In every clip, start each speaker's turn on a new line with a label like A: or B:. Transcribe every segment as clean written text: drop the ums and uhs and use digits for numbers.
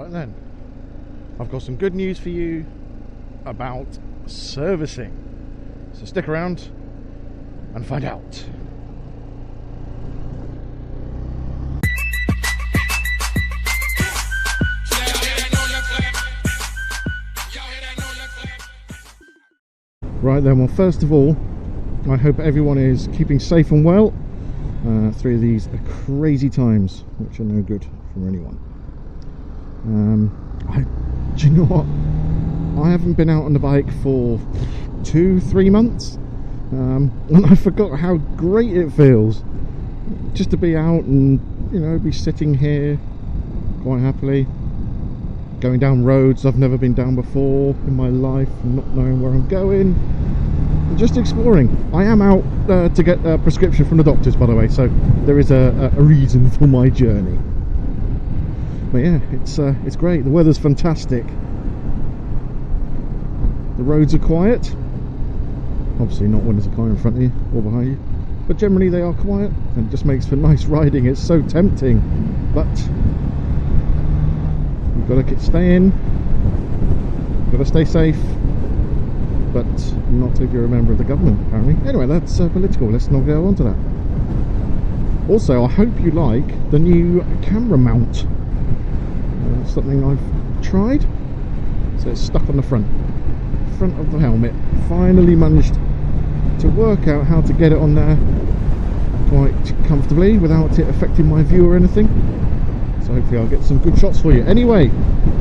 A: Right then, I've got some good news for you about servicing. So stick around and find out. Right then, well, first of all, I hope everyone is keeping safe and well through these crazy times, which are no good for anyone. Do you know what? I haven't been out on the bike for 2-3 months, and I forgot how great it feels just to be out and, you know, be sitting here quite happily, going down roads I've never been down before in my life, not knowing where I'm going, and just exploring. I am out to get a prescription from the doctors, by the way, so there is a reason for my journey. But yeah, it's great. The weather's fantastic. The roads are quiet. Obviously not when there's a car in front of you or behind you, but generally they are quiet, and it just makes for nice riding. It's so tempting, but you've got to stay in, you've got to stay safe, but not if you're a member of the government, apparently. Anyway, that's political. Let's not go on to that. Also, I hope you like the new camera mount. Something I've tried. So it's stuck on the front of the helmet. Finally managed to work out how to get it on there quite comfortably without it affecting my view or anything. So hopefully I'll get some good shots for you. Anyway,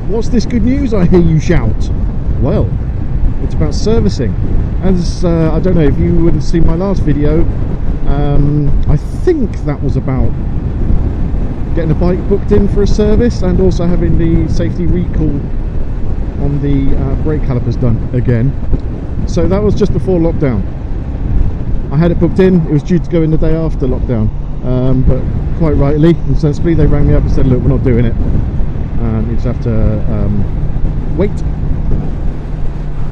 A: what's this good news I hear you shout? Well, it's about servicing. As I don't know if you would have seen my last video, I think that was about getting a bike booked in for a service and also having the safety recall on the brake calipers done again. So that was just before lockdown. I had it booked in. It was due to go in the day after lockdown, but quite rightly and sensibly they rang me up and said, look, we're not doing it, you just have to wait.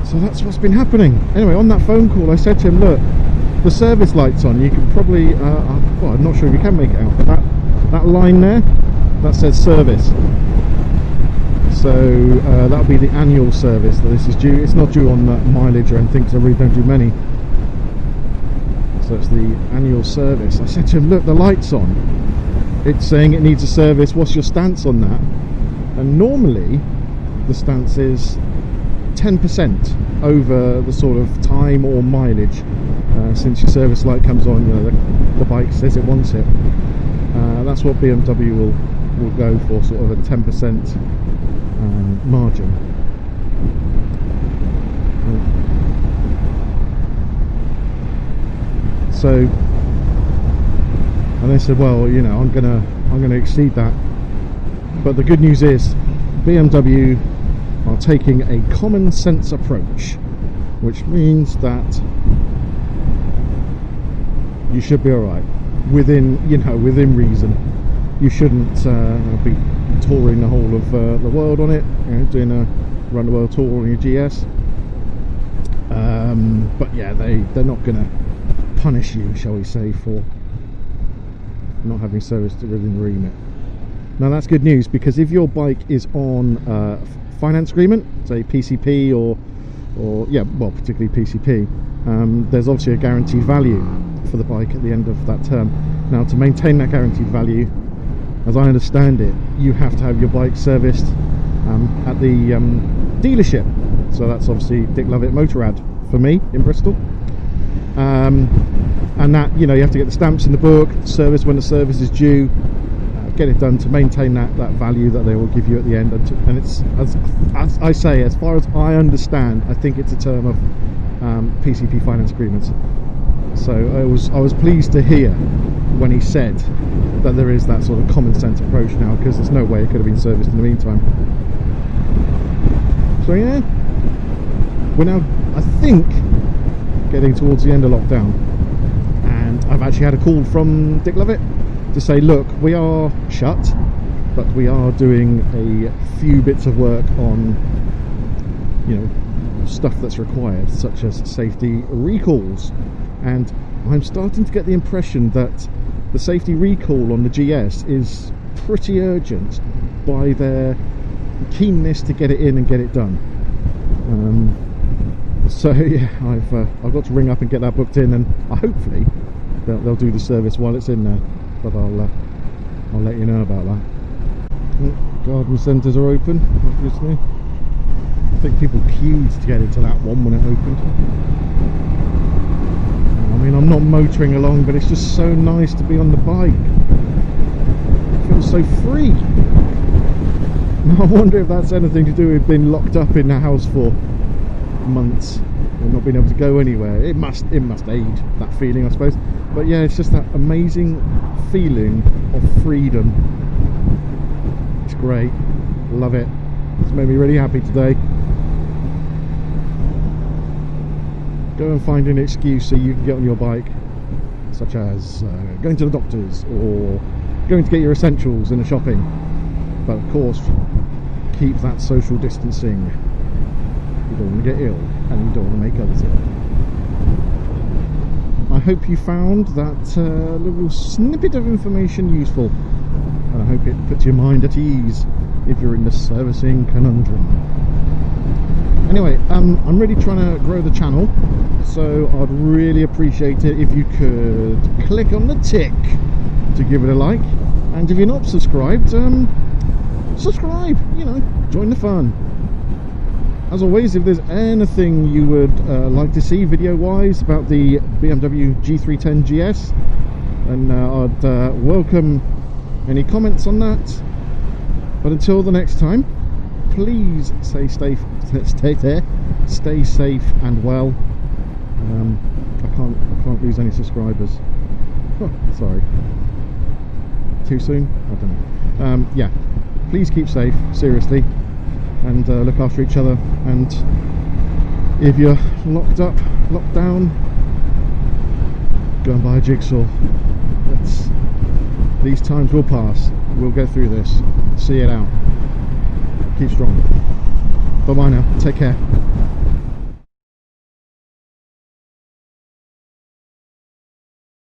A: So that's what's been happening. Anyway, on that phone call I said to him, look, the service light's on, you can probably well, I'm not sure if you can make it out, but that line there, that says service. So that'll be the annual service that this is due. It's not due on mileage or anything, because I really don't do many. So it's the annual service. I said to him, look, the light's on. It's saying it needs a service. What's your stance on that? And normally the stance is 10% over the sort of time or mileage. Since your service light comes on, you know, the bike says it wants it. That's what BMW will go for, sort of a 10% margin. So, and they said, well, you know, I'm gonna exceed that. But the good news is, BMW are taking a common sense approach, which means that you should be all right. Within reason. You shouldn't be touring the whole of the world on it, you know, doing a run the world tour on your GS. But yeah, they're not going to punish you, shall we say, for not having serviced within the remit. Now that's good news, because if your bike is on finance agreement, say PCP or yeah, well, particularly PCP, there's obviously a guaranteed value for the bike at the end of that term. Now, to maintain that guaranteed value, as I understand it, you have to have your bike serviced at the dealership. So that's obviously Dick Lovett Motorrad for me in Bristol, and that, you know, you have to get the stamps in the book, service when the service is due, get it done to maintain that value that they will give you at the end. And it's, as I say, as far as I understand, I think it's a term of PCP finance agreements. So I was pleased to hear when he said that there is that sort of common sense approach now, because there's no way it could have been serviced in the meantime. So yeah, we're now, I think, getting towards the end of lockdown, and I've actually had a call from Dick Lovett to say, look, we are shut, but we are doing a few bits of work on, you know, stuff that's required, such as safety recalls. And I'm starting to get the impression that the safety recall on the GS is pretty urgent by their keenness to get it in and get it done. So yeah, I've got to ring up and get that booked in, and hopefully they'll do the service while it's in there. But I'll let you know about that. Garden centres are open, obviously. I think people queued to get into that one when it opened. I mean, I'm not motoring along, but it's just so nice to be on the bike. It feels so free. I wonder if that's anything to do with being locked up in the house for months and not being able to go anywhere. It must aid that feeling, I suppose. But yeah, it's just that amazing feeling of freedom. It's great. Love it. It's made me really happy today. Go and find an excuse so you can get on your bike, such as going to the doctor's or going to get your essentials in the shopping. But of course, keep that social distancing. You don't want to get ill, and you don't want to make others ill. I hope you found that little snippet of information useful, and I hope it puts your mind at ease if you're in the servicing conundrum. Anyway, I'm really trying to grow the channel, so I'd really appreciate it if you could click on the tick to give it a like, and if you're not subscribed, subscribe, you know, join the fun. As always, if there's anything you would like to see video wise about the BMW G310GS, then I'd welcome any comments on that. But until the next time, please stay safe and well. I can't lose any subscribers. Sorry, too soon? I don't know. Yeah, please keep safe, seriously, and look after each other. And if you're locked up, locked down, go and buy a jigsaw. These times will pass. We'll get through this. See it out. Keep strong. Bye bye now. Take care.